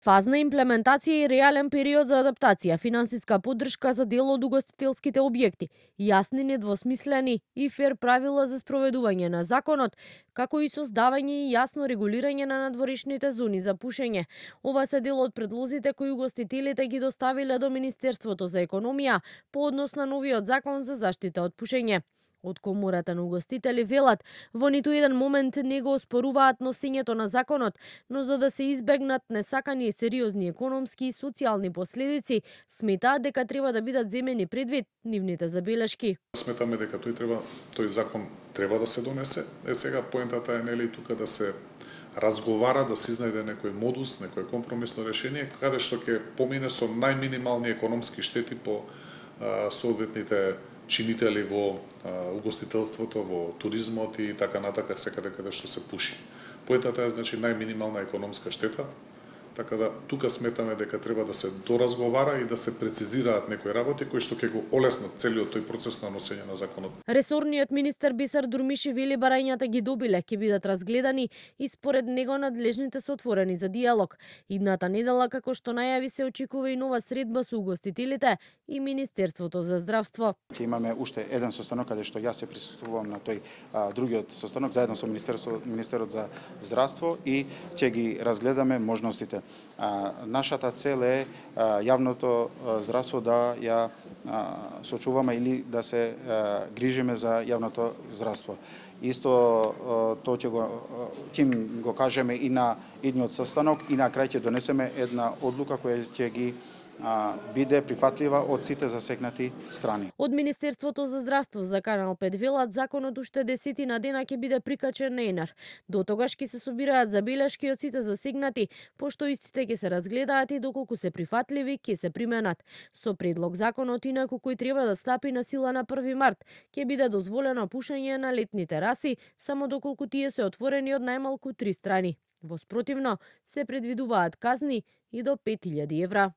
Фазна имплементација и реален период за адаптација, финансиска поддршка за дел од угостителските објекти, јасни, недвосмислени и фер правила за спроведување на законот, како и создавање и јасно регулирање на надворешните зони за пушење. Ова се дел од предлозите кои угостителите ги доставиле до Министерството за економија по однос на новиот закон за заштита од пушење. Од Комората на угостители велат, во ниту еден момент не го оспоруваат носењето на законот, но за да се избегнат несакани и сериозни економски и социјални последици, сметаат дека треба да бидат земени предвид нивните забелешки. Сметаме дека тој закон треба да се донесе. Сега поентата е нели тука да се разговара, да се изнајде некој модус, некој компромисно решение, каде што ќе помине со најминимални економски штети по соодветните чинители во угостителството, во туризмот и така натака секаде каде што се пуши. Поентата е значи најминимална економска штета, така да тука сметаме дека треба да се доразговара и да се прецизираат некои работи кои што ќе го олеснат целиот тој процес на носење на законот. Ресорниот министер Бисер Дурмиши вели барањата ги добиле, ќе бидат разгледани и според него надлежните се отворени за диалог. Идната недела, како што најави, се очекува и нова средба со угостителите и Министерството за здравство. Ќе имаме уште еден состанок каде што јас се присуствувам на тој другиот состанок заедно со Министерот за здравство и ќе ги разгледаме можностите. Нашата цел е јавното здравство да ја сочуваме или да се грижиме за јавното здравство. Исто тоа ќе го кажеме и на идниот состанок и на крај ќе донесеме една одлука која ќе ги биде прифатлива од сите засегнати страни. Од Министерството за здравство за Канал 5 велат законот уште 10 дена ќе биде прикачен на ЕНАР. До тогаш ќе се собираат забелешки од сите засегнати, пошто истите ќе се разгледаат и доколку се прифатливи ќе се применат. Со предлог законот инаку кој треба да стапи на сила на 1 март, ќе биде дозволено пушење на летни тераси само доколку тие се отворени од најмалку 3 страни. Во спротивно се предвидуваат казни и до 5000 евра.